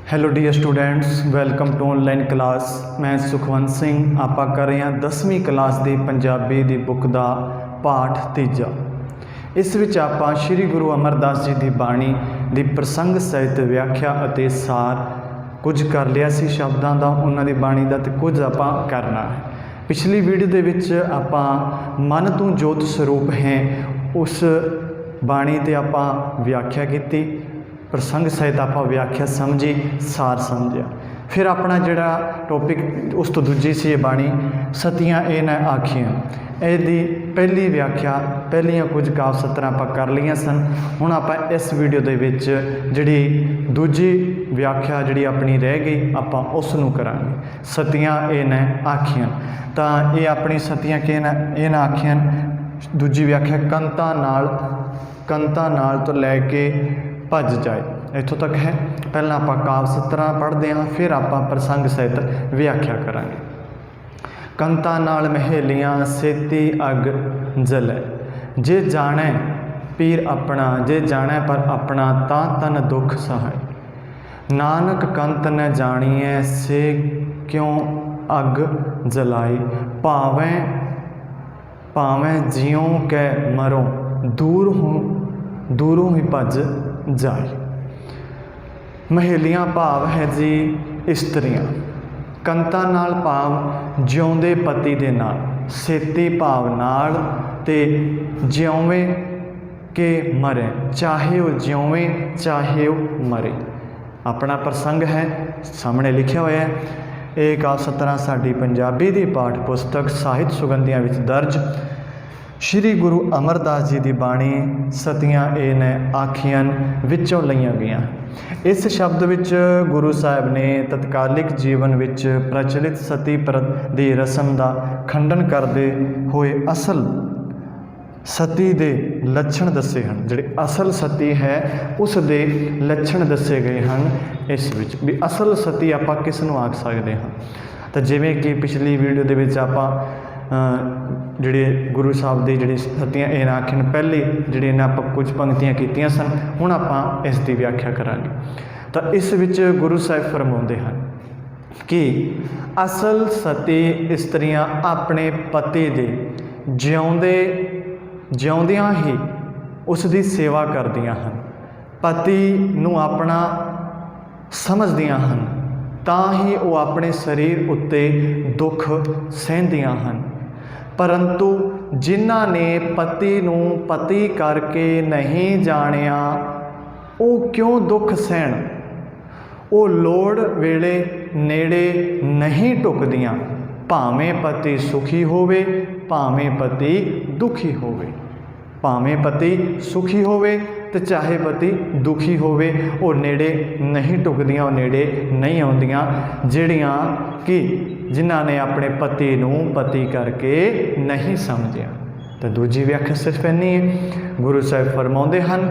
Hello dear students, welcome to online class. मैं सुखवंत सिंह। आप कर रहे हैं 10वीं क्लास की पंजाबी की बुक का पाठ तीजा। इस विच आपां श्री गुरु अमरदास जी की बाणी की प्रसंग सहित व्याख्या और सार कुछ कर लिया सी शब्दों का, उन्होंने बाणी का तो कुछ आपां करना है। पिछली वीडियो के विच आपां मन तू जोत स्वरूप हैं उस बाणी ते आपां व्याख्या की, प्रसंग सहित आप व्याख्या समझी, सार समझिया। फिर अपना जोड़ा टॉपिक उस तो दूजी सी बाणी सतियाँ ए न आखियाँ, यदी पहली व्याख्या पहलियां कुछ काव सत्तरां आप कर लिया सन। हुण आप इस वीडियो के विच जिहड़ी दूजी व्याख्या जिहड़ी अपनी रह गई आप उसनूं करांगे। सतियाँ ए न आखियाँ, तो ये अपनी सतियाँ के न आखियाँ दूजी व्याख्या कंता नाल तो लैके भज जाए, इतों तक है। पहला आप काव सत्तरां पढ़ते हैं, फिर आप प्रसंग सहित व्याख्या करांगे। कंता नाल महेलियां सेती अग जलै, जे जाने पीर अपना, जे जाने पर अपना ता तन दुख सहाय। नानक कंत न जानिए से क्यों अग जलाई, पावें जियों कै मरो दूरों ही भज जाए। महेलियां भाव है जी इस्त्रियां, कंता नाल भाव जिउंदे पति दे नाल, सेती भाव नाल ते जिउवें के मरे, चाहे वह जिउवें चाहे वह मरे। अपना प्रसंग है सामने लिखा हुआ है। एक काव सत्तरां साडी पंजाबी दी पाठ पुस्तक ਸਾਹਿਤ ਸੁਗੰਧੀਆਂ ਵਿੱਚ दर्ज श्री गुरु अमरदास जी की बाणी सतियाँ ए ने आखियां विचों लईयां गईयां। इस शब्द विच गुरु साहब ने तत्कालिक जीवन विच प्रचलित सती प्रथा दी रस्म का खंडन करते हुए असल सती दे लक्षण दसे हैं। जिहड़ी असल सती है उस दे लक्षण दसे गए हैं। इस विच भी असल सती आपां किस नूं आख सकते हैं, तो जिवें कि पिछली वीडियो दे विच आपां जिहड़े गुरु साहब दी जिहड़ी सतियाँ ए आखियां पहले जिहड़े ने आप कुछ पंक्तियां कीतियां सन, हुण आपां इस दी व्याख्या करांगे। तो इस विच गुरु साहब फरमाउंदे हैं कि असल सती इस्त्रियां अपने पति दे जिउंदियां ही उसकी सेवा करदियां हन, पति नूं अपना समझदियां हन, तां ही वो अपने शरीर उत्ते दुख सहंदियां हन। परंतु जिन्हां ने पति नूं पति करके नहीं जानिया, वो क्यों दुख सहन, वो लोड़ वेले नेड़े नहीं टुकदियां, भावें पति सुखी होवे भावें पति दुखी होवे। भावें पति सुखी होवे तो चाहे पति दुखी होवे, वो नेड़े नहीं टुकदियां, नेड़े नहीं आउंदियां, जिहड़ियां कि जिन्हां ने अपने पति नूं पति करके नहीं समझिया। तो दूजी व्याख्या सिर्फ इन्नी है। गुरु साहब फरमाउंदे हन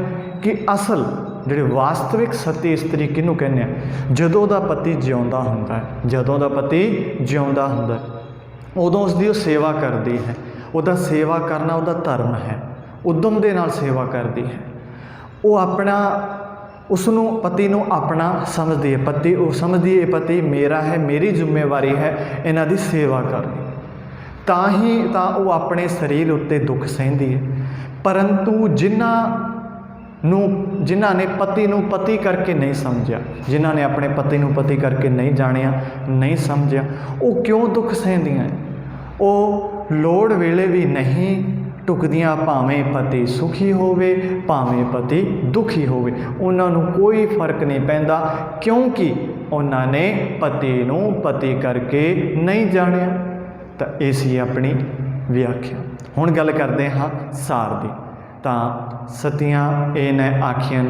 कि असल जिहड़ी वास्तविक सती इस्त्री किहनूं कहने आ, जदों दा पति जिउंदा हुंदा है, जदों दा पति जिउंदा हुंदा उदों उसदी सेवा करदी है। उहदा सेवा करना उहदा धर्म है, उद्यम दे नाल सेवा करदी है। वो अपना उसनों पति नूं अपना समझदी है, पति वो समझदी है पति मेरा है, मेरी जिम्मेवारी है इन्हां दी सेवा करनी, तां ही तां वो अपने शरीर उत्ते दुख सहंदी है। परंतु जिन्हां ने पति नूं पति करके नहीं समझिया, जिन्हां ने अपने पति नूं पति करके नहीं जानिया नहीं समझिया, वो क्यों दुख सहंदियां, वो लोड़ वेले भी नहीं टुकदियां, भावें पति सुखी होवे भावें पति दुखी होवे, उन्होंने कोई फर्क नहीं पैंदा, क्योंकि उन्होंने पति नूं पति करके नहीं जानिया। तो इसी अपनी व्याख्या। हुण गल करते हाँ सार दी। तो सतियाँ ए ने आखियां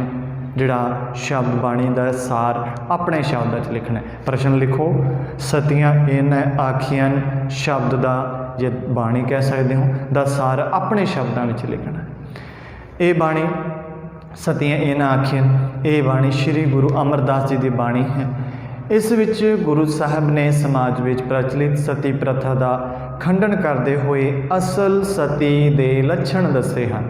जिहड़ा शब्द बाणी का सार अपने शब्द लिखना है। प्रश्न लिखो, सतियाँ ए ने आखियां शब्द का जे बाणी कह सकते हो दा सार अपने शब्दों में लिखना है। ये बाणी सतियाँ ए ने आखियां, ये बाणी श्री गुरु अमरदास जी की बाणी है। इस विच गुरु साहब ने समाज में प्रचलित सती प्रथा का खंडन करते हुए असल सती दे लक्षण दसे हैं।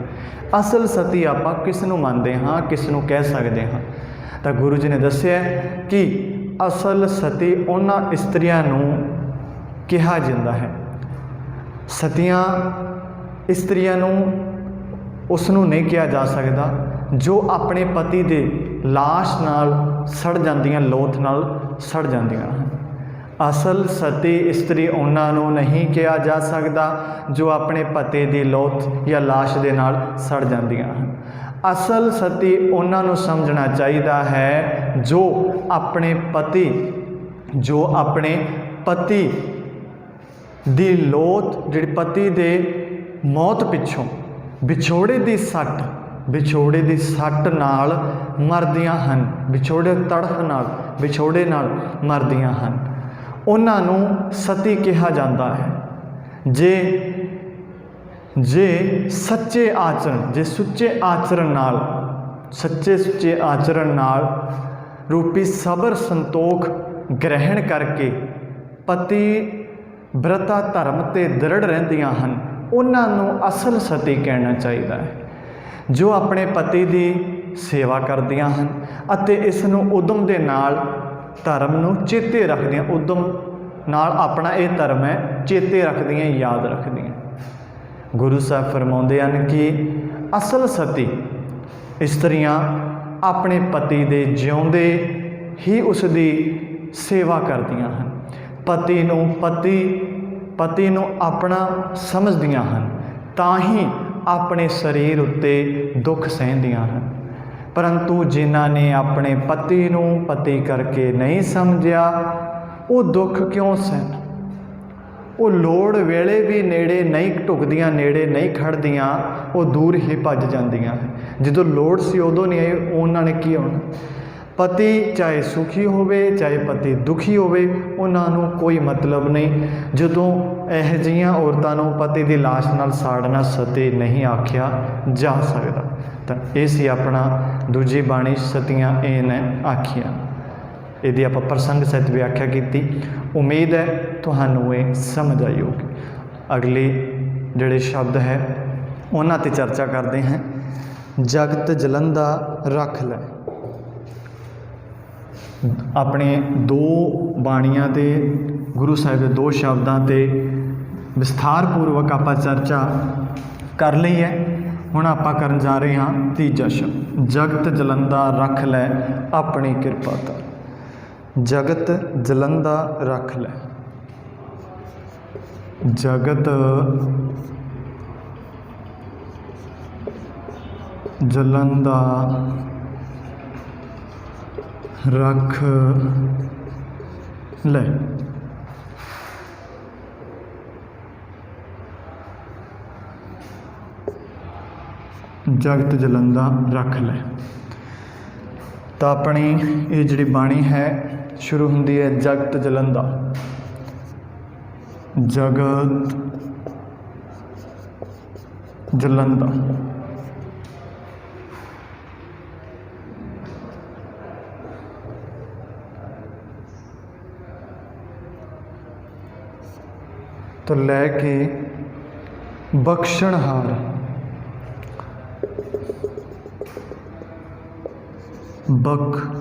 असल सती आप किस नूं मानते हाँ, किस नूं कह सकते हाँ, ਤਾਂ ਗੁਰੂ ਜੀ ਨੇ ਦੱਸਿਆ ਕਿ ਅਸਲ ਸਤੀ ਉਹਨਾਂ ਇਸਤਰੀਆਂ ਨੂੰ ਕਿਹਾ ਜਾਂਦਾ ਹੈ। ਸਤੀਆਂ ਇਸਤਰੀਆਂ ਨੂੰ ਉਸ ਨੂੰ ਨਹੀਂ ਕਿਹਾ ਜਾ ਸਕਦਾ ਜੋ ਆਪਣੇ ਪਤੀ ਦੇ ਲਾਸ਼ ਨਾਲ ਸੜ ਜਾਂਦੀਆਂ, ਲੋਥ ਨਾਲ ਸੜ ਜਾਂਦੀਆਂ ਹਨ। ਅਸਲ ਸਤੀ ਇਸਤਰੀ ਉਹਨਾਂ ਨੂੰ ਨਹੀਂ ਕਿਹਾ ਜਾ ਸਕਦਾ ਜੋ ਆਪਣੇ ਪਤੀ ਦੀ ਲੋਥ ਜਾਂ ਲਾਸ਼ ਦੇ ਨਾਲ ਸੜ ਜਾਂਦੀਆਂ ਹਨ। ਅਸਲ ਸਤੀ ਉਹਨਾਂ ਨੂੰ ਸਮਝਣਾ ਚਾਹੀਦਾ ਹੈ ਜੋ ਆਪਣੇ ਪਤੀ ਦੀ ਲੋਥ, ਜਿਹੜੀ ਪਤੀ ਦੇ ਮੌਤ ਪਿੱਛੋਂ ਵਿਛੋੜੇ ਦੀ ਸੱਟ ਨਾਲ ਮਰਦੀਆਂ ਹਨ, ਵਿਛੋੜੇ ਨਾਲ ਮਰਦੀਆਂ ਹਨ, ਉਹਨਾਂ ਨੂੰ ਸਤੀ ਕਿਹਾ ਜਾਂਦਾ ਹੈ। ਜੇ ਸੱਚੇ ਆਚਰਣ ਨਾਲ ਰੂਪੀ ਸਬਰ ਸੰਤੋਖ ਗ੍ਰਹਿਣ ਕਰਕੇ ਪਤੀ ਬ੍ਰਤਾ ਧਰਮ ਤੇ ਦ੍ਰਿੜ ਰਹਿੰਦੀਆਂ ਹਨ, ਉਹਨਾਂ ਨੂੰ ਅਸਲ ਸਤੀ ਕਹਿਣਾ ਚਾਹੀਦਾ ਹੈ। ਜੋ ਆਪਣੇ ਪਤੀ ਦੀ ਸੇਵਾ ਕਰਦੀਆਂ ਹਨ ਅਤੇ ਇਸ ਨੂੰ ਉਦਮ ਦੇ ਨਾਲ ਧਰਮ ਨੂੰ ਚੇਤੇ ਰੱਖਦੀਆਂ, ਉਦਮ ਨਾਲ ਆਪਣਾ ਇਹ ਧਰਮ ਹੈ ਚੇਤੇ ਰੱਖਦੀਆਂ, ਯਾਦ ਰੱਖਦੀਆਂ। ਗੁਰੂ ਸਾਹਿਬ ਫਰਮਾਉਂਦੇ ਹਨ ਕਿ ਅਸਲ ਸਤੀ ਇਸਤਰੀਆਂ ਆਪਣੇ ਪਤੀ ਦੇ ਜਿਉਂਦੇ ਹੀ ਉਸ ਦੀ ਸੇਵਾ ਕਰਦੀਆਂ ਹਨ, ਪਤੀ ਨੂੰ ਆਪਣਾ ਸਮਝਦੀਆਂ ਹਨ, ਤਾਂ ਹੀ ਆਪਣੇ ਸਰੀਰ ਉੱਤੇ ਦੁੱਖ ਸਹਿੰਦੀਆਂ ਹਨ। ਪਰੰਤੂ ਜਿਨ੍ਹਾਂ ਨੇ ਆਪਣੇ ਪਤੀ ਨੂੰ ਪਤੀ ਕਰਕੇ ਨਹੀਂ ਸਮਝਿਆ, ਉਹ ਦੁੱਖ ਕਿਉਂ ਸਹਿਣ? ਉਹ ਲੋੜ ਵੇਲੇ ਵੀ ਨੇੜੇ ਨਹੀਂ ਢੁਕਦੀਆਂ, ਨੇੜੇ ਨਹੀਂ ਖੜਦੀਆਂ, ਉਹ ਦੂਰ ਹੀ ਭੱਜ ਜਾਂਦੀਆਂ ਹਨ। ਜਦੋਂ ਲੋੜ ਸੀ ਉਦੋਂ ਨਹੀਂ ਆਏ, ਉਹਨਾਂ ਨੇ ਕੀ ਹੋਣਾ? ਪਤੀ ਚਾਹੇ ਸੁਖੀ ਹੋਵੇ ਚਾਹੇ ਪਤੀ ਦੁਖੀ ਹੋਵੇ, ਉਹਨਾਂ ਨੂੰ ਕੋਈ ਮਤਲਬ ਨਹੀਂ। ਜਦੋਂ ਇਹੋ ਜਿਹੀਆਂ ਔਰਤਾਂ ਨੂੰ ਪਤੀ ਦੀ ਲਾਸ਼ ਨਾਲ ਸਾੜਨਾ ਸਤੀ ਨਹੀਂ ਆਖਿਆ ਜਾ ਸਕਦਾ। ਤਾਂ ਇਹ ਸੀ ਆਪਣਾ ਦੂਜੀ ਬਾਣੀ ਸਤੀਆਂ ਇਹ ਨੇ ਆਖੀਆਂ। ਇਹਦੀ ਆਪਾਂ ਪ੍ਰਸੰਗ ਸਹਿਤ ਵਿਆਖਿਆ ਕੀਤੀ। ਉਮੀਦ ਹੈ ਤੁਹਾਨੂੰ ਇਹ ਸਮਝ ਆਈ ਹੋਊਗੀ। ਅਗਲੇ ਜਿਹੜੇ ਸ਼ਬਦ ਹੈ ਉਹਨਾਂ 'ਤੇ ਚਰਚਾ ਕਰਦੇ ਹਾਂ। ਜਗਤ ਜਲੰਦਾ ਰੱਖ ਲੈ। ਆਪਣੇ ਦੋ ਬਾਣੀਆਂ 'ਤੇ ਗੁਰੂ ਸਾਹਿਬ ਦੇ ਦੋ ਸ਼ਬਦਾਂ 'ਤੇ ਵਿਸਥਾਰ ਪੂਰਵਕ ਆਪਾਂ ਚਰਚਾ ਕਰ ਲਈ ਹੈ। ਹੁਣ ਆਪਾਂ ਕਰਨ ਜਾ ਰਹੇ ਹਾਂ ਤੀਜਾ ਸ਼ਬਦ, ਜਗਤ ਜਲੰਦਾ ਰੱਖ ਲੈ ਆਪਣੀ ਕਿਰਪਾ ਧਾਰ। ਜਗਤ ਜਲੰਦਾ ਰੱਖ ਲੈ। ਜਗਤ ਜਲੰਦਾ ਰੱਖ ਲੈ। ਜਗਤ ਜਲੰਦਾ ਰੱਖ ਲੈ। ਤਾਂ ਆਪਣੀ ਇਹ ਜਿਹੜੀ ਬਾਣੀ ਹੈ ਸ਼ੁਰੂ ਹੁੰਦੀ ਹੈ ਜਗਤ ਜਲੰਦਾ। ਜਗਤ ਜਲੰਦਾ। ਤੋਂ ਲੈ ਕੇ ਬਖਸ਼ਣਹਾਰ। ਬਖਸ਼ਣਹਾਰ।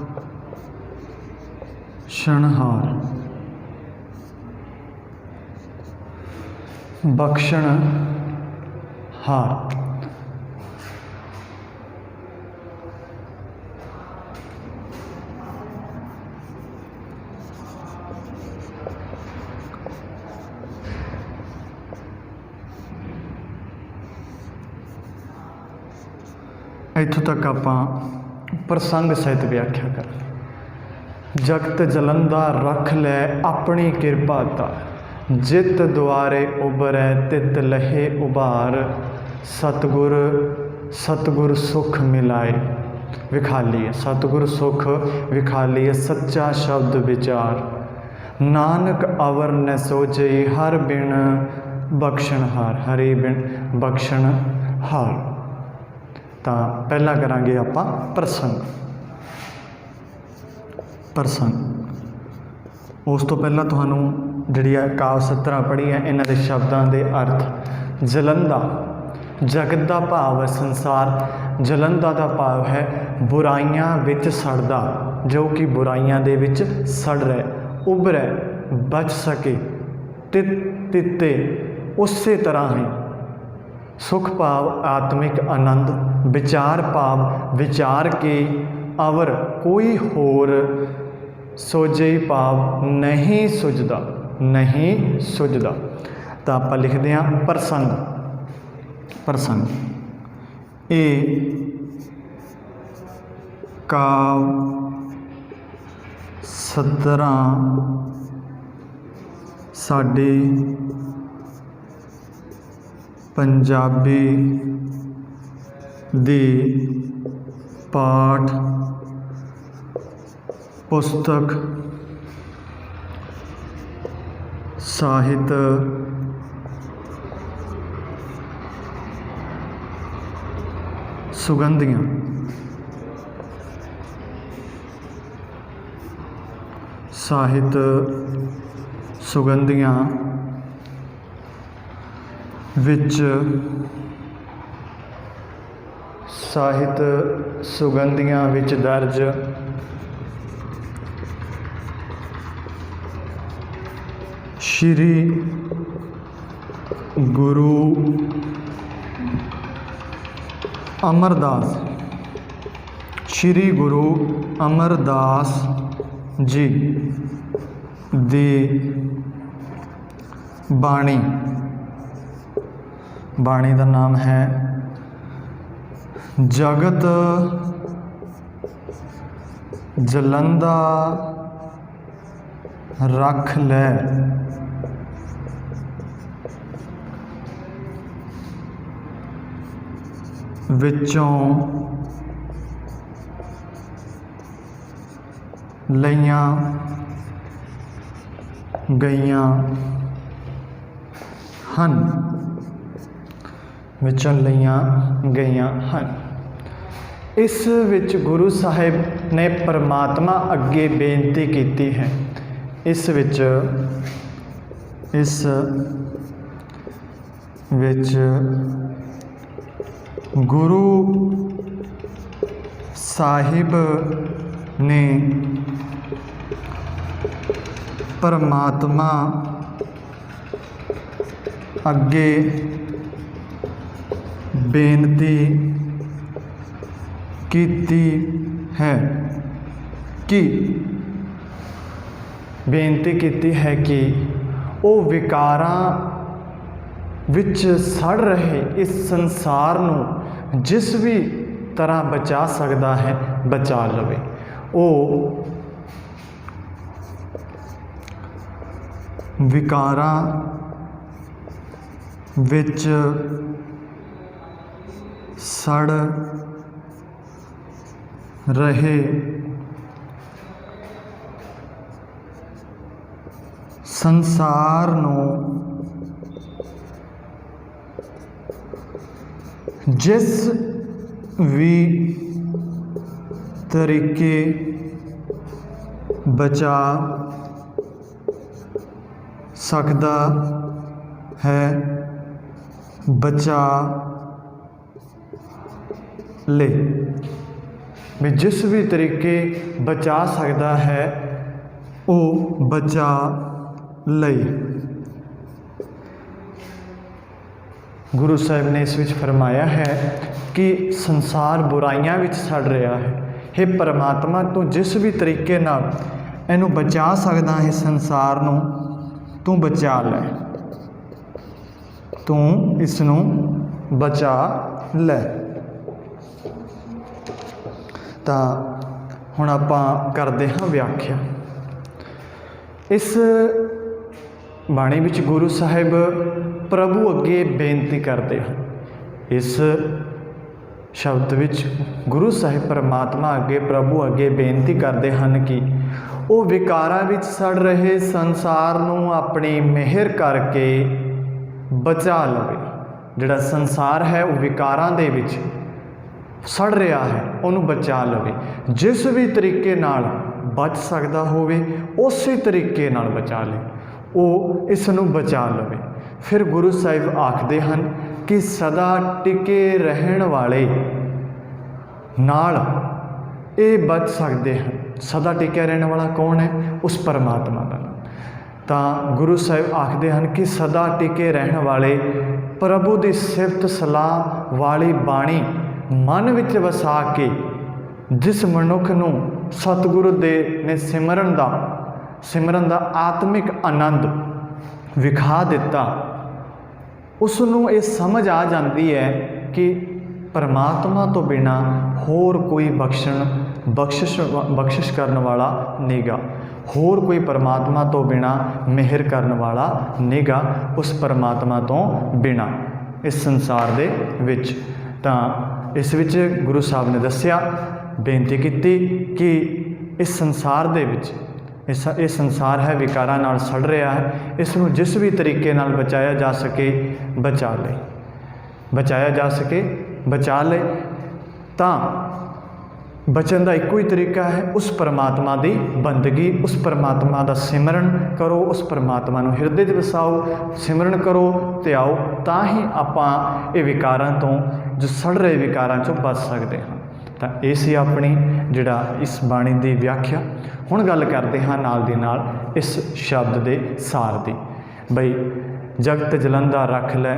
ਬਖਸ਼ਣਹਾਰ। ਇੱਥੋਂ ਤੱਕ ਆਪਾਂ ਪ੍ਰਸੰਗ ਸਹਿਤ ਵਿਆਖਿਆ ਕਰ। ਜਗਤ ਜਲੰਦਾ ਰੱਖ ਲੈ ਆਪਣੀ ਕਿਰਪਾ ਧਾਰ। ਜਿਤ ਦੁਆਰੇ ਉਬਰੈ ਤਿਤ ਲਹੇ ਉਬਾਰ। ਸਤਿਗੁਰ ਸੁਖ ਮਿਲਾਏ ਵਿਖਾਲੀਏ। ਸਤਿਗੁਰ ਸੁਖ ਵਿਖਾਲੀਏ ਸੱਚਾ ਸ਼ਬਦ ਵਿਚਾਰ। ਨਾਨਕ ਅਵਰ ਨ ਸੋਚੇ ਹਰ ਬਿਨ ਬਖਸ਼ਣਹਾਰ। ਹਰੀ ਬਿਨ ਬਖਸ਼ਣਹਾਰ। ਤਾਂ ਪਹਿਲਾਂ ਕਰਾਂਗੇ ਆਪਾਂ ਪ੍ਰਸੰਗ। ਉਸ ਤੋਂ ਪਹਿਲਾਂ ਤੁਹਾਨੂੰ ਜਿਹੜੀ ਆ ਕਾਵਿ ਸਤਰਾਂ ਪੜ੍ਹੀ ਹੈ, ਇਹਨਾਂ ਦੇ ਸ਼ਬਦਾਂ ਦੇ ਅਰਥ। ਜਲੰਦਾ जगत का भाव है संसार, जलंदा का भाव है बुराइयां विच सड़दा, जो कि बुराइयां दे विच सड़ रहा, उभरै, बच सके, तिते उस तरह ही सुख भाव आत्मिक आनंद, विचार भाव विचार के अवर कोई होर सोझे भाव नहीं सुझदा, नहीं सुझदा। तो आप लिखते हैं प्रसंग, प्रसंग ए काव 17 साडे पंजाबी दी पाठ पुस्तक साहित्य सुगंधियाँ, साहित्य सुगंधियाँ विच साहित्य सुगंधियाँ विच दर्ज श्री गुरु अमरदास, श्री गुरु अमरदास जी दी बाणी, बाणी का नाम है जगत जलंदा रख लै, विचों लईयां गईयां हन, विचों लईयां गईयां हन। इस विच गुरु साहिब ने परमात्मा अगे बेनती की है। इस विच गुरु साहिब ने परमात्मा अगे बेनती कीती है कि बेनती कीती है कि वो विकारां विच सड़ रहे इस संसार नूं जिस भी तरह बचा सकता है बचा लवे। वो विकारां विच सड़ रहे संसार नूं जिस भी तरीके बचा सकता है बचा ले, भी जिस भी तरीके बचा सकता है वो बचा ले। गुरु साहिब ने इस विच फरमाया है कि संसार बुराइयां विच सड़ रहा है, हे परमात्मा तू जिस भी तरीके नाल इनू बचा सकदा है संसार नू तू बचा लै, तू इसनू बचा लै। तो हुण आपां करदे हां व्याख्या। इस बाणी विच गुरु साहिब प्रभु अगे बेनती करते हैं। इस शब्द विच गुरु साहिब परमात्मा अगे प्रभु अगे बेनती करते हैं कि वो विकारां विच सड़ रहे संसार नूं अपनी मेहर करके बचा लवे। जिहड़ा संसार है वो विकारां दे विच सड़ रहा है उन्होंने बचा लवे, जिस भी तरीके नाल बच सकता होवे उस तरीके नाल बचा ले, वो इस नूं बचा लवे। फिर गुरु साहिब आखते हैं कि सदा टिके रहन वाले नाल ये बच सकते हैं। सदा टिਕਿਆ रहने वाला कौन है? उस परमात्मा का नाम। तो गुरु साहिब आखते हैं कि सदा टिके रहने वाले प्रभु की सिफत सलाह वाली बाणी मन विच वसा के जिस मनुख नूं सतगुरु दे ने सिमरन दा आत्मिक आनंद विखा दिता, उसनूं ये समझ आ जाती है कि परमात्मा तो बिना होर कोई बख्शिश करने वाला नीगा, होर कोई परमात्मा तो बिना मेहर करने वाला नीगा, उस परमात्मा तो बिना इस संसार दे विच। तां इस विच गुरु साहब ने दस्सिया, बेनती की कि इस संसार दे विच ये संसार है विकारां नाल सड़ रहा है, इसनूं जिस भी तरीके नाल बचाया जा सके बचा ले। तां बचन का एको ही तरीका है, उस परमात्मा की बंदगी, उस परमात्मा का सिमरन करो, उस परमात्मा को हिरदे च वसाओ, सिमरन करो तो आओ, तां ही आपां ये विकारां तो, जो सड़ रहे विकारां चों बच सकते हैं। तो ये सी अपनी जिहड़ा इस बाणी की व्याख्या। हुण गल करते हैं नाल दी नाल इस शब्द के सार की। बई जगत जलंदा रख लै,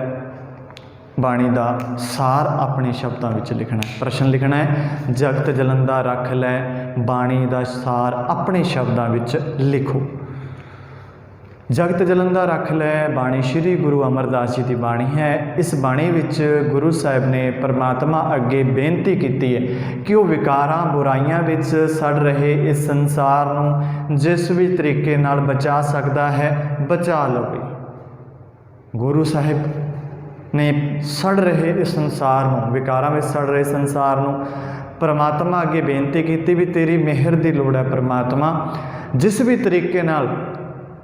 बाणी का सार अपने शब्दों में लिखना है। प्रश्न लिखना है, जगत जलंदा रख लै, बाणी का सार अपने शब्दों में लिखो। जगत जलंदा रख लै बाणी श्री गुरु अमरदास जी की बाणी है। इस बाणी विच गुरु साहिब ने परमात्मा अगे बेनती की है कि वह विकारां बुराइयां विच सड़ रहे इस संसार नूं जिस भी तरीके नाल बचा सकता है बचा लवे। गुरु साहिब ने सड़ रहे इस संसार नूं, विकारां विच सड़ रहे संसार नूं परमात्मा अगे बेनती की भी तेरी मेहर की लोड़ है परमात्मा, जिस भी तरीके नाल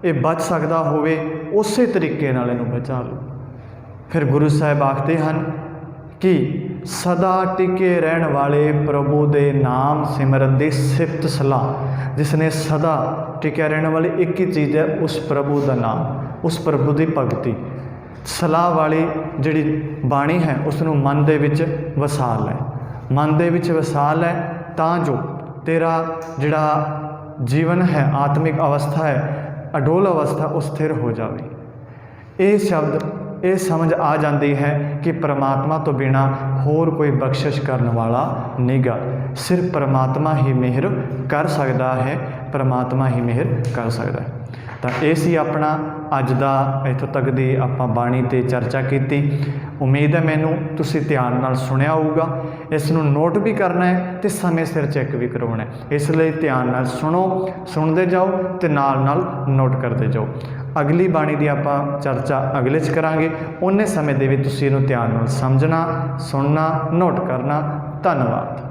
ये बच सकता होवे उस तरीके नाल इहनूं बचा लो। फिर गुरु साहिब आखते हैं कि सदा टिके रहन वाले प्रभु दे नाम सिमरन दी सिफत सलाह, जिसने सदा टिके रहने वाली एक ही चीज़ है, उस प्रभु का नाम, उस प्रभु की भगती सलाह वाली जिहड़ी बाणी है उसनूं मन दे विच वसा लै, मन दे विच वसा लै, तां जो तेरा जिहड़ा जीवन है, आत्मिक अवस्था है, अडोल अवस्था वो स्थिर हो जाए। ये शब्द ये समझ आ जाती है कि परमात्मा तो बिना होर कोई बख्शिश करने वाला निगा, सिर्फ परमात्मा ही मेहर कर सकता है, परमात्मा ही मेहर कर सकता है। तो ये सी अपना अज दा इत्थों तक दी आपां बाणी ते चर्चा की। उम्मीद है मैनू तुसी ध्यान नाल सुनिया होगा, इसनूं नोट भी करना है तो समय सिर चैक भी करवाना है, इसलिए ध्यान नाल सुनो, सुनते जाओ तो नाल नाल नोट करते जाओ। अगली बाणी की आपां चर्चा अगले च करांगे, उन्ने समय दे विच तुसीं इहनूं ध्यान नाल समझना, सुनना, नोट करना। धन्यवाद।